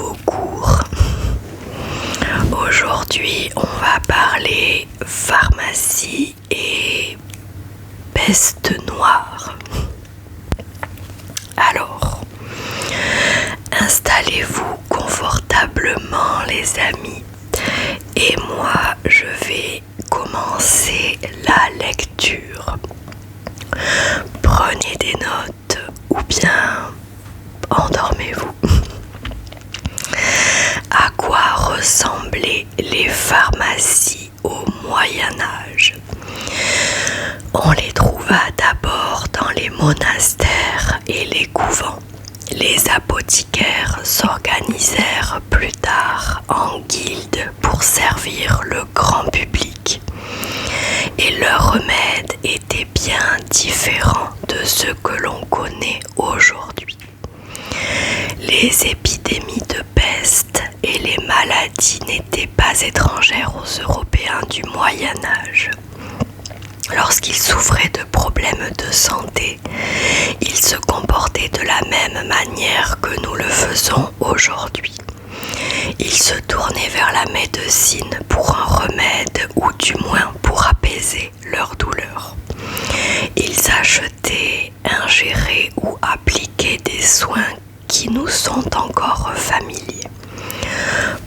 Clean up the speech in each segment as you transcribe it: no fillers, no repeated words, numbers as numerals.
nouveau cours. Aujourd'hui, on va parler pharmacie et peste noire. Alors, installez-vous confortablement les amis et moi je vais commencer la lecture. Prenez des notes ou bien endormez-vous. À quoi ressemblaient les pharmacies au Moyen-Âge? On les trouva d'abord dans les monastères et les couvents. Les apothicaires s'organisèrent plus tard en guildes pour servir le grand public. Et leurs remèdes étaient bien différents de ceux que l'on connaît aujourd'hui. Les épidémies de peste et les maladies n'étaient pas étrangères aux Européens du Moyen-Âge. Lorsqu'ils souffraient de problèmes de santé, ils se comportaient de la même manière que nous le faisons aujourd'hui. Ils se tournaient vers la médecine pour un remède ou du moins pour apaiser leur douleur. Ils achetaient, ingéraient ou appliquaient des soins qui nous sont encore familiers.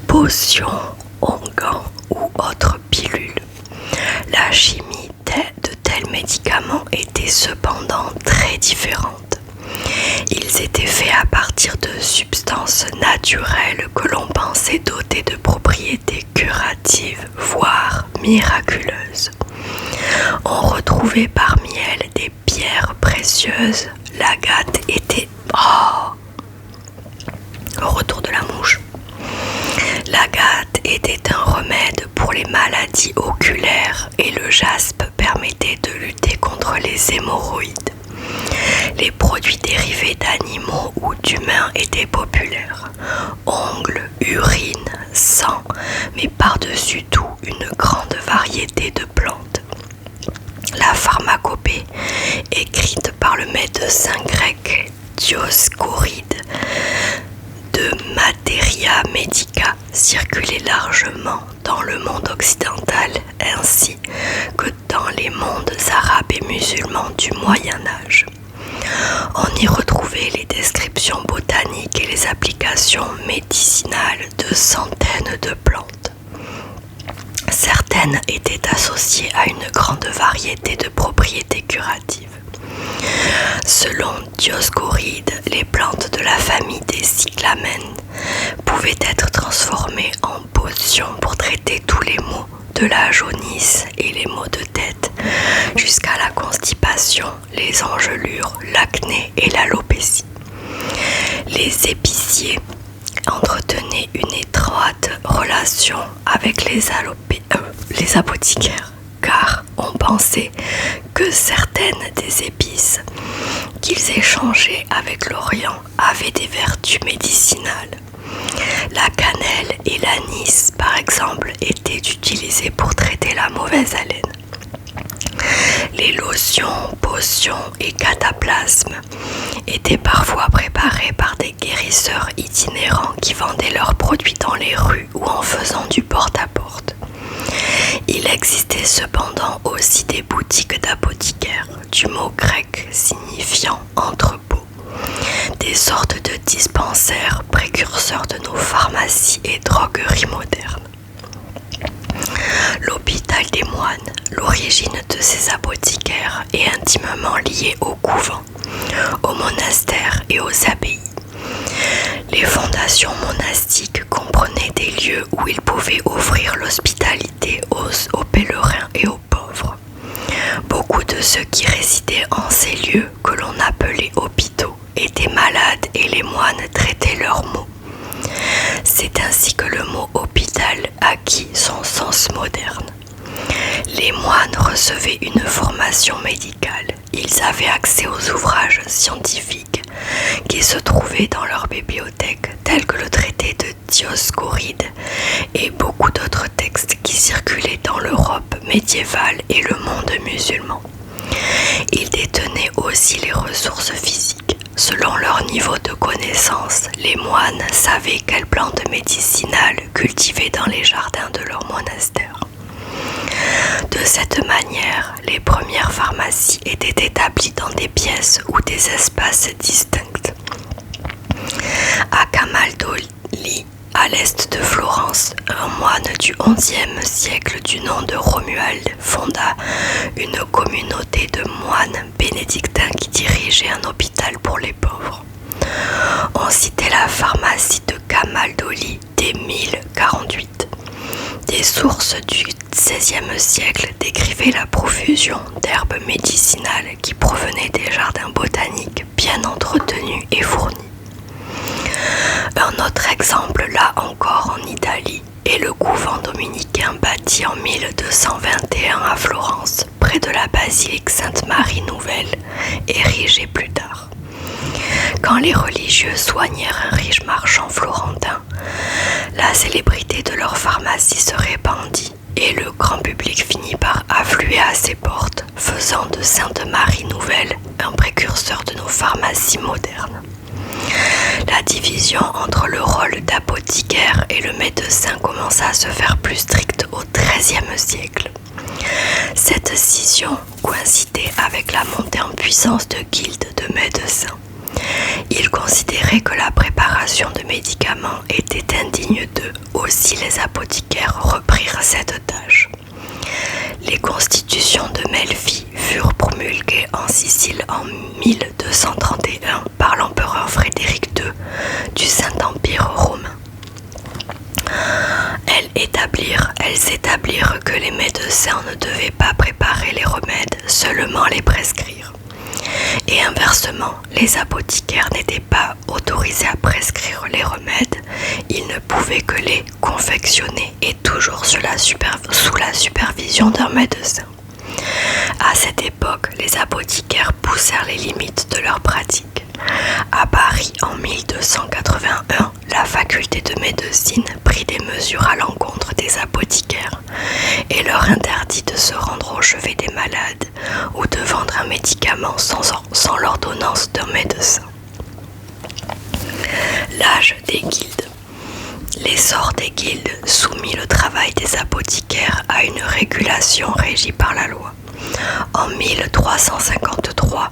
Potions, onguents ou autres pilules. La chimie de tels médicaments était cependant très différente. Ils étaient faits à partir de substances naturelles que l'on pensait dotées de propriétés curatives, voire miraculeuses. On retrouvait parmi elles des pierres précieuses. L'agate était... Le retour de la mouche. L'agate était un remède pour les maladies oculaires et le jaspe permettait de lutter contre les hémorroïdes. Les produits dérivés d'animaux ou d'humains étaient populaires. Ongles, urine, sang, mais par-dessus tout une grande variété de plantes. La pharmacopée, écrite par le médecin grec Dioscoride, de Materia Medica circulait largement dans le monde occidental ainsi que dans les mondes arabes et musulmans du Moyen-Âge. On y retrouvait les descriptions botaniques et les applications médicinales de centaines de plantes. Certaines étaient associées à une grande variété de propriétés curatives. Selon Dioscoride, les plantes de la famille des cyclamènes pouvaient être transformées en potions pour traiter tous les maux, de la jaunisse et les maux de tête, jusqu'à la constipation, les engelures, l'acné et l'alopécie. Les épiciers entretenaient une étroite relation avec les apothicaires, car on pensait que certaines des épices qu'ils échangeaient avec l'Orient avaient des vertus médicinales. La cannelle et l'anis, par exemple, étaient utilisées pour traiter la mauvaise haleine. Les lotions, potions et cataplasmes étaient parfois préparés par des guérisseurs itinérants qui vendaient leurs produits dans les rues ou en faisant du porte-à-porte. Il existait cependant aussi des boutiques d'apothicaires, du mot grec signifiant entrepôt, des sortes de dispensaires précurseurs de nos pharmacies et drogueries modernes. L'hôpital des moines, l'origine de ces apothicaires est intimement liée aux couvents, aux monastères et aux abbayes. Les fondations monastiques comprenaient des lieux où ils pouvaient offrir l'hospitalité aux pèlerins et aux pauvres. Beaucoup de ceux qui résidaient en ces lieux, que l'on appelait hôpitaux, étaient malades et les moines traitaient leurs maux. C'est ainsi que le mot hôpital acquit son sens moderne. Les moines recevaient une formation médicale. Ils avaient accès aux ouvrages scientifiques qui se trouvaient dans leur bibliothèque, tels que le traité de Dioscoride et beaucoup d'autres textes qui circulaient dans l'Europe médiévale et le monde musulman. Ils détenaient aussi les ressources physiques. Selon leur niveau de connaissance, les moines moines savaient quelles plantes médicinales cultiver dans les jardins de leur monastère. De cette manière, les premières pharmacies étaient établies dans des pièces ou des espaces distincts. À Camaldoli, à l'est de Florence, un moine du XIe siècle du nom de Romuald fonda une communauté de moines bénédictins qui dirigeaient un hôpital pour les pauvres. On citait la pharmacie de Camaldoli dès 1048. Des sources du XVIe siècle décrivaient la profusion d'herbes médicinales qui provenaient des jardins botaniques bien entretenus et fournis. Un autre exemple, là encore en Italie, est le couvent dominicain bâti en 1221 à Florence, près de la basilique Sainte-Marie Nouvelle, érigée plus tard. Quand les religieux soignèrent un riche marchand florentin, la célébrité de leur pharmacie se répandit et le grand public finit par affluer à ses portes, faisant de Sainte-Marie Nouvelle un précurseur de nos pharmacies modernes. La division entre le rôle d'apothicaire et le médecin commença à se faire plus stricte au XIIIe siècle. Cette scission coïncidait avec la montée en puissance de guildes de médecins. Ils considéraient que la préparation de médicaments était indigne d'eux. Aussi les apothicaires reprirent cette tâche. Les constitutions de Melfi furent promulguées en Sicile en 1231 par l'empereur Frédéric II du Saint-Empire romain. Elles établirent que les médecins ne devaient pas préparer les remèdes, seulement les prescrire. Et inversement, les apothicaires n'étaient pas autorisés à prescrire les remèdes, ils ne pouvaient que les confectionner et toujours sous la supervision d'un médecin. À cette époque, les apothicaires poussèrent les limites de leur pratique. À Paris, en 1281, la faculté de médecine prit des mesures à l'encontre des apothicaires et leur interdit de se rendre au chevet des malades ou de vendre un médicament sans l'ordonnance d'un médecin. L'âge des guildes. L'essor des guildes soumit le travail des apothicaires à une régulation régie par la loi. En 1353,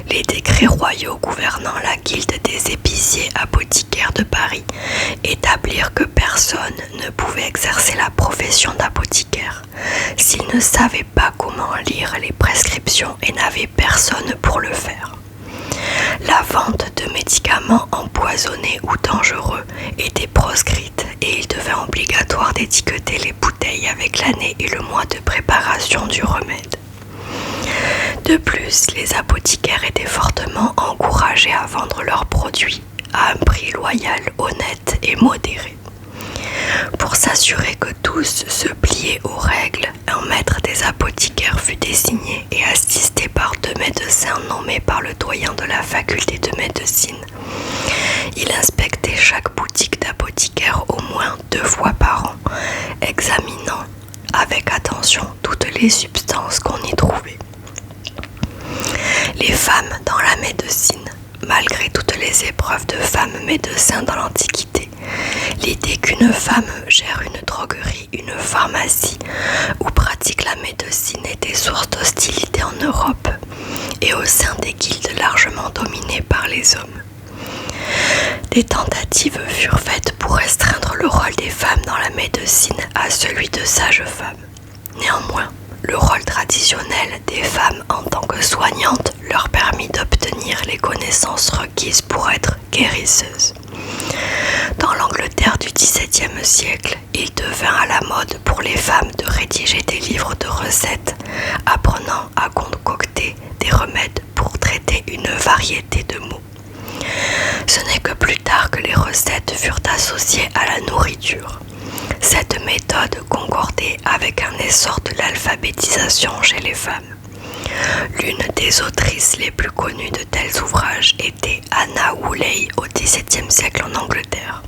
les décrets royaux gouvernant la guilde des épiciers apothicaires de Paris établirent que personne ne pouvait exercer la profession d'apothicaire s'il ne savait pas comment lire les prescriptions et n'avait personne pour le faire. La vente de médicaments empoisonnés ou dangereux était proscrite et il devint obligatoire d'étiqueter les bouteilles avec l'année et le mois de préparation du remède. De plus, les apothicaires étaient fortement encouragés à vendre leurs produits à un prix loyal, honnête et modéré. Pour s'assurer que tous se pliaient aux règles, un maître des apothicaires fut désigné et assisté par 2 médecins nommés par le doyen de la faculté de médecine. Il inspectait chaque boutique d'apothicaire au moins 2 fois par an, examinant avec attention toutes les substances qu'on y trouvait. Les femmes dans la médecine. Malgré toutes les épreuves de femmes médecins dans l'Antiquité, l'idée qu'une femme gère une droguerie, une pharmacie ou pratique la médecine était source d'hostilité en Europe et au sein des guildes largement dominées par les hommes. Des tentatives furent faites pour restreindre le rôle des femmes dans la médecine à celui de sages-femmes. Néanmoins, le rôle traditionnel des femmes en tant que soignantes leur permit d'obtenir les connaissances requises pour être guérisseuses. Dans l'Angleterre du XVIIe siècle, il devint à la mode pour les femmes de rédiger des livres de recettes, apprenant à concocter des remèdes pour traiter une variété de maux. Ce n'est que plus tard que les recettes furent associées à la nourriture. Cette méthode concordait avec un essor de l'alphabétisation chez les femmes. L'une des autrices les plus connues de tels ouvrages était Anna Woolley au XVIIe siècle en Angleterre,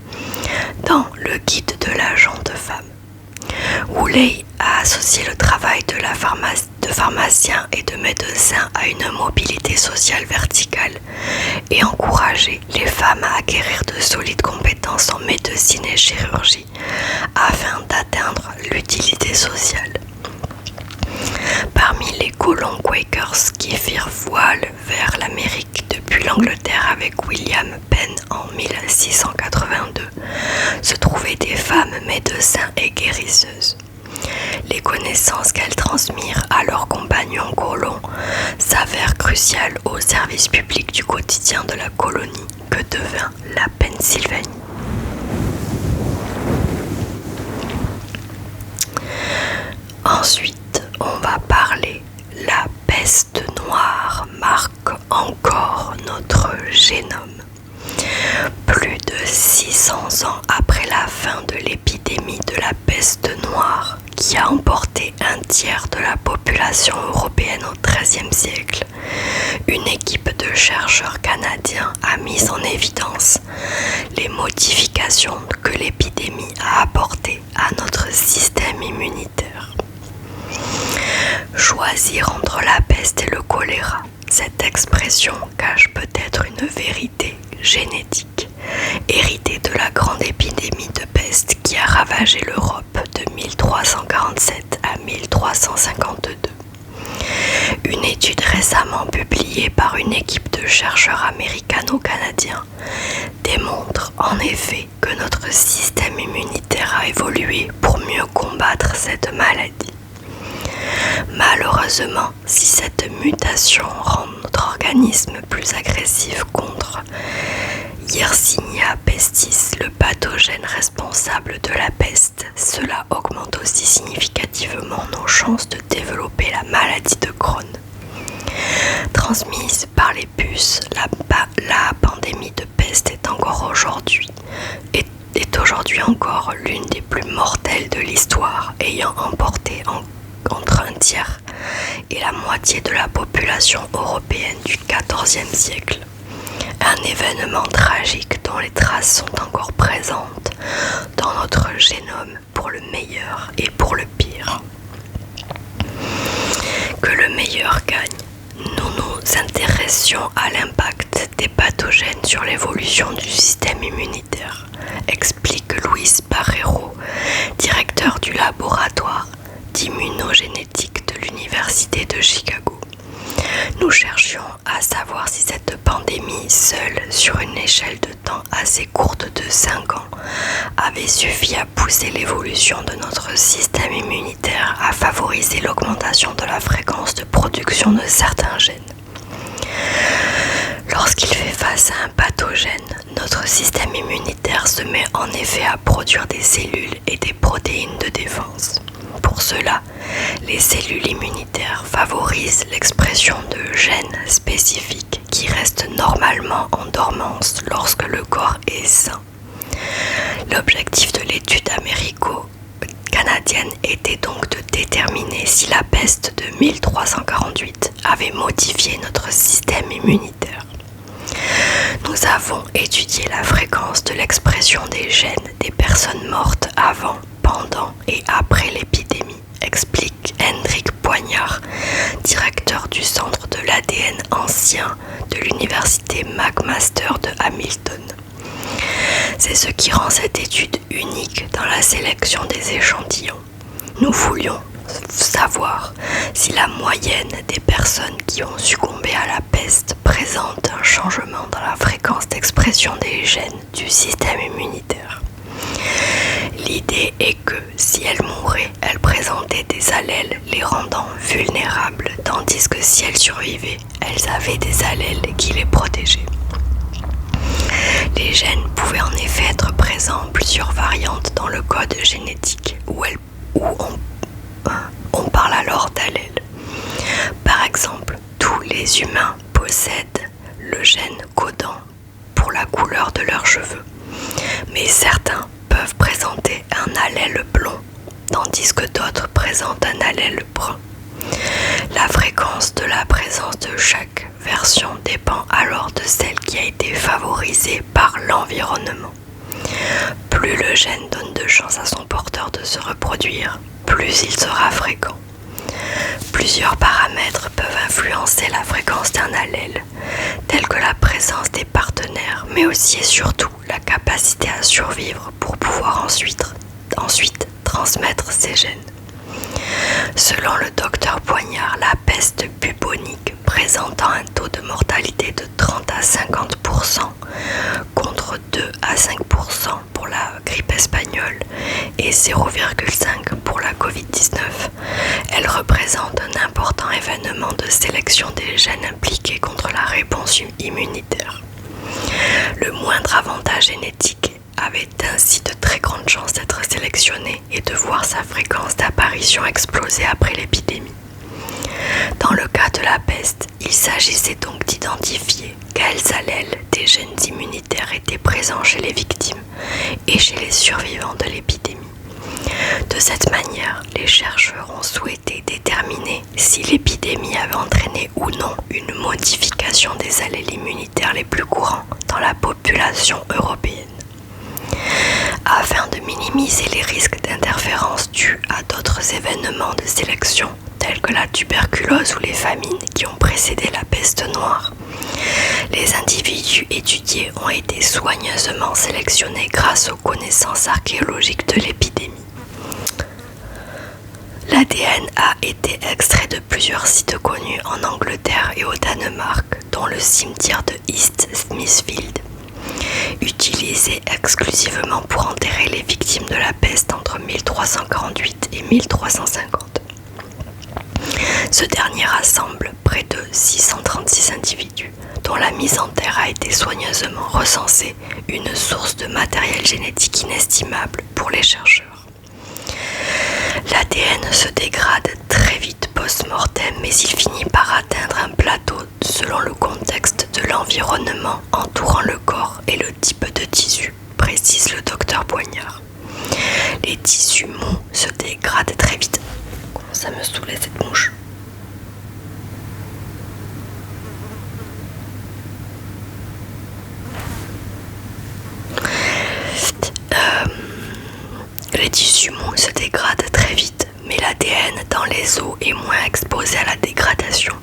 dans le Guide de la gente femme. Woolley a associé le travail de pharmaciens et de médecins à une mobilité sociale verticale et encourager les femmes à acquérir de solides compétences en médecine et chirurgie afin d'atteindre l'utilité sociale. Parmi les colons Quakers qui firent voile vers l'Amérique depuis l'Angleterre avec William Penn en 1682, se trouvaient des femmes médecins et guérisseuses. Les connaissances qu'elles transmirent à leurs compagnons colons s'avèrent cruciales au service public du quotidien de la colonie que devint la Pennsylvanie. Ensuite, on va parler. La peste noire marque encore notre génome. Plus de 600 ans après la fin de l'épidémie de la peste noire, qui a emporté un tiers de la population européenne au XIIIe siècle, une équipe de chercheurs canadiens a mis en évidence les modifications que l'épidémie a apportées à notre système immunitaire. Choisir entre la peste et le choléra, cette expression cache peut-être une vérité génétique, héritée de la grande épidémie de peste qui a ravagé l'Europe de 1347 à 1352. Une étude récemment publiée par une équipe de chercheurs américano-canadiens démontre en effet que notre système immunitaire a évolué pour mieux combattre cette maladie. Malheureusement, si cette mutation rend notre organisme plus agressif contre Yersinia pestis, le pathogène responsable de la peste, cela augmente aussi significativement nos chances de développer la maladie de Crohn. Transmise par les puces, la pandémie de peste est aujourd'hui encore l'une des plus mortelles de l'histoire, ayant emporté entre un tiers et la moitié de la population européenne du XIVe siècle. Un événement tragique dont les traces sont encore présentes dans notre génome pour le meilleur et pour le pire. Que le meilleur gagne. Nous nous intéressions à l'impact des pathogènes sur l'évolution du système immunitaire, explique Luis Barreiro, directeur du laboratoire d'immunogénétique de l'Université de Chicago. Nous cherchions à savoir si cette pandémie, seule sur une échelle de temps assez courte de 5 ans, avait suffi à pousser l'évolution de notre système immunitaire à favoriser l'augmentation de la fréquence de production de certains gènes. Lorsqu'il fait face à un pathogène, notre système immunitaire se met en effet à produire des cellules et des protéines de défense. Pour cela, les cellules immunitaires favorisent l'expression de gènes spécifiques qui restent normalement en dormance lorsque le corps est sain. L'objectif de l'étude américo-canadienne était donc de déterminer si la peste de 1348 avait modifié notre système immunitaire. Nous avons étudié la fréquence de l'expression des gènes des personnes mortes avant, pendant et après l'épidémie, explique Hendrik Poignard, directeur du centre de l'ADN ancien de l'université McMaster de Hamilton. C'est ce qui rend cette étude unique dans la sélection des échantillons. Nous voulions savoir si la moyenne des personnes qui ont succombé à la peste présente un changement dans la fréquence d'expression des gènes du système immunitaire. L'idée est que si elles mouraient, elles présentaient des allèles les rendant vulnérables, tandis que si elles survivaient, elles avaient des allèles qui les protégeaient. Les gènes pouvaient en effet être présents en plusieurs variantes dans le code génétique, où on parle alors d'allèles. Par exemple, tous les humains possèdent le gène codant pour la couleur de leurs cheveux, mais certains peuvent présenter un allèle blond, tandis que d'autres présentent un allèle brun. La fréquence de la présence de chaque version dépend alors de celle qui a été favorisée par l'environnement. Plus le gène donne de chance à son porteur de se reproduire, plus il sera fréquent. Plusieurs paramètres peuvent influencer la fréquence d'un allèle, tels que la présence des partenaires, mais aussi et surtout la capacité à survivre pour pouvoir ensuite transmettre ces gènes. Selon le docteur Poignard, la peste bubonique présentant un taux de mortalité de 30 à 50% contre 2 à 5% pour la grippe espagnole et 0,5% pour la Covid-19, elle représente un important événement de sélection des gènes impliqués contre la réponse immunitaire. Le moindre avantage génétique avait ainsi de très grandes chances d'être sélectionné et de voir sa fréquence d'apparition exploser après l'épidémie. Dans le cas de la peste, il s'agissait donc d'identifier quels allèles des gènes immunitaires étaient présents chez les victimes et chez les survivants de l'épidémie. De cette manière, les chercheurs ont souhaité déterminer si l'épidémie avait entraîné ou non une modification des allèles immunitaires les plus courants dans la population européenne. Afin de minimiser les risques d'interférence dus à d'autres événements de sélection, tels que la tuberculose ou les famines qui ont précédé la peste noire, les individus étudiés ont été soigneusement sélectionnés grâce aux connaissances archéologiques de l'épidémie. L'ADN a été extrait de plusieurs sites connus en Angleterre et au Danemark, dont le cimetière de East Smithfield, utilisé exclusivement pour enterrer les victimes de la peste entre 1348 et 1350. Ce dernier rassemble près de 636 individus, dont la mise en terre a été soigneusement recensée, une source de matériel génétique inestimable pour les chercheurs. L'ADN se dégrade très vite post-mortem, mais il finit par atteindre un plateau selon le contexte de l'environnement entourant le corps et le type de tissu, précise le docteur Poignard. Les tissus mous se dégradent très vite. Comment ça me saoulait cette mouche ? Les tissus mous se dégradent très vite, mais l'ADN dans les os est moins exposé à la dégradation.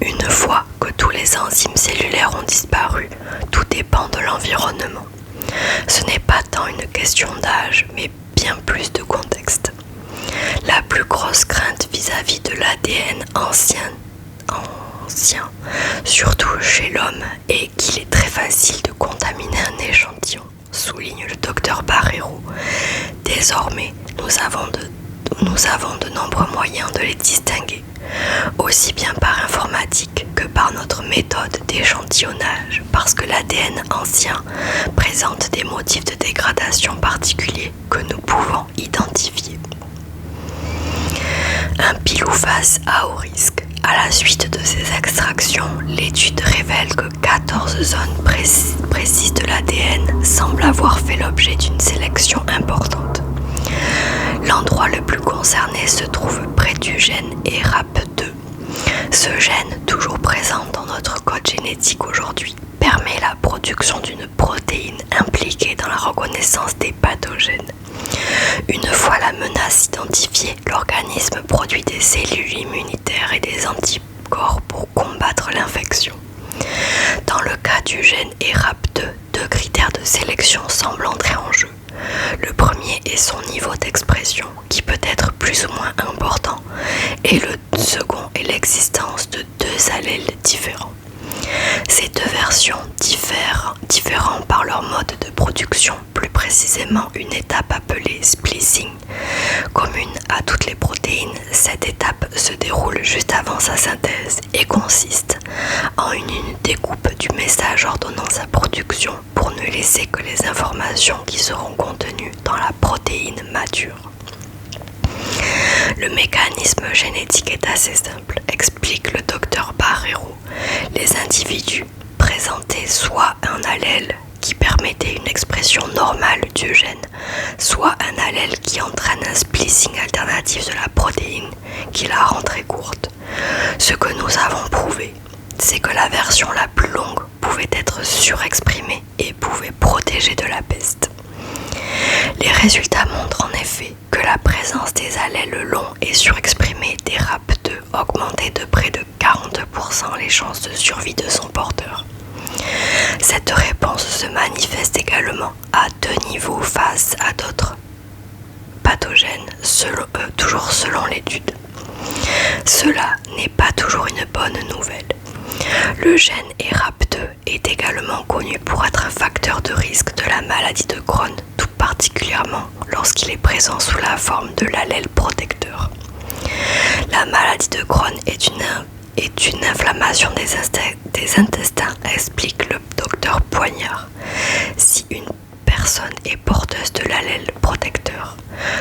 Une fois que tous les enzymes cellulaires ont disparu, tout dépend de l'environnement. Ce n'est pas tant une question d'âge, mais bien plus de contexte. La plus grosse crainte vis-à-vis de l'ADN ancien, surtout chez l'homme, est qu'il est très facile de contaminer un échantillon, souligne le docteur Barreiro. Désormais, nous avons de nombreux moyens de les distinguer, aussi bien par informatique que par notre méthode d'échantillonnage, parce que l'ADN ancien présente des motifs de dégradation particuliers que nous pouvons identifier. Un pile ou face à haut risque. À la suite de ces extractions, l'étude révèle que 14 zones précises de l'ADN semblent avoir fait l'objet d'une sélection importante. L'endroit le plus concerné se trouve près du gène ERAP2. Ce gène, toujours présent dans notre code génétique aujourd'hui, permet la production d'une protéine impliquée dans la reconnaissance des pathogènes. Une fois la menace identifiée, l'organisme produit des cellules immunitaires et des anticorps pour combattre l'infection. Dans le cas du gène ERAP2, deux critères de sélection semblent entrer en jeu. Le premier est son niveau d'expression, qui peut être plus ou moins important, et le second est l'existence de deux allèles différents. Ces deux versions diffèrent par leur mode de production, plus précisément une étape appelée splicing. Commune à toutes les protéines, cette étape se déroule juste avant sa synthèse et consiste en une découpe du message ordonnant sa production pour ne laisser que les informations qui seront contenues dans la protéine mature. Le mécanisme génétique est assez simple, explique le docteur Barreiro. Les individus présentaient soit un allèle qui permettait une expression normale du gène, soit un allèle qui entraîne un splicing alternatif de la protéine qui la rend très courte. Ce que nous avons prouvé, c'est que la version la plus longue pouvait être surexprimée et pouvait protéger de la peste. Les résultats montrent en effet que la présence des allèles longs et surexprimés des RAP2 augmentait de près de 42% les chances de survie de son porteur. Cette réponse se manifeste également à deux niveaux face à d'autres pathogènes, toujours selon l'étude. Cela n'est pas toujours une bonne nouvelle. Le gène ERAP2 est également connu pour être un facteur de risque de la maladie de Crohn, tout particulièrement lorsqu'il est présent sous la forme de l'allèle protecteur. La maladie de Crohn est une inflammation des intestins, explique le docteur Poignard. Si une personne est porteuse de l'allèle protecteur,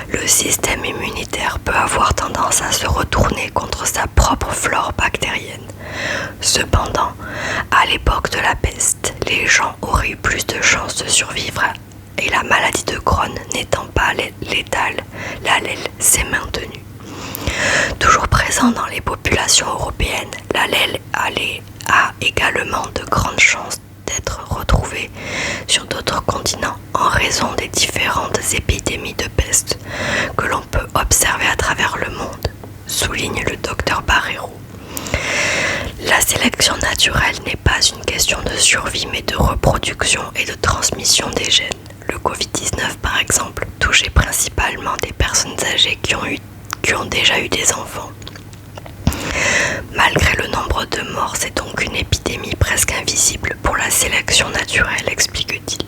le système immunitaire peut avoir tendance à se retourner contre sa propre flore bactérienne. Cependant, à l'époque de la peste, les gens auraient eu plus de chances de survivre et la maladie de Crohn n'étant pas létale, l'allèle s'est maintenu. Toujours présent dans les populations européennes, l'allèle a également de grandes chances d'être retrouvé sur d'autres continents en raison des différentes épidémies de peste que l'on peut observer à travers le monde, souligne le docteur Barreiro. La sélection naturelle n'est pas une question de survie mais de reproduction et de transmission des gènes. Le Covid-19 par exemple touchait principalement des personnes âgées qui ont déjà eu des enfants. Malgré le nombre de morts, c'est donc une épidémie presque invisible pour la sélection naturelle, explique-t-il.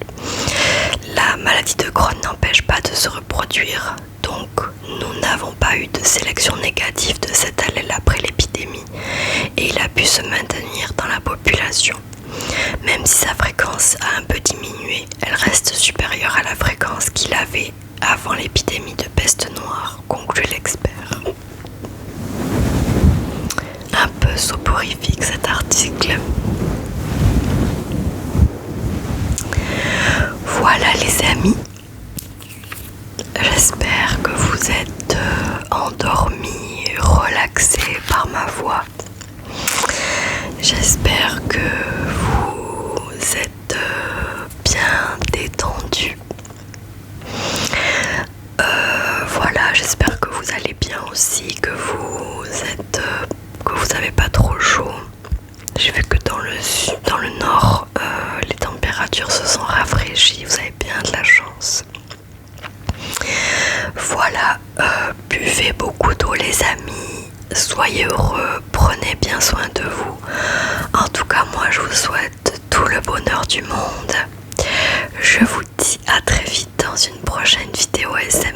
La maladie de Crohn n'empêche pas de se reproduire, donc nous n'avons pas eu de sélection négative de cet allèle après l'épidémie et il a pu se maintenir dans la population. Même si sa fréquence a un peu diminué, elle reste supérieure à la fréquence qu'il avait avant l'épidémie de peste noire, conclut l'expert. Un peu soporifique cet article. Voilà les amis, j'espère que vous êtes endormis, relaxés par ma voix. J'espère que vous êtes bien détendus. Voilà, j'espère que vous allez bien aussi, que vous avez pas trop chaud. J'ai vu que dans le nord, les températures se sont rafraîchies, vous avez bien de la chance. Voilà, buvez beaucoup d'eau les amis, soyez heureux, prenez bien soin de vous. En tout cas, moi je vous souhaite tout le bonheur du monde. Je vous dis à très vite dans une prochaine vidéo ASMR.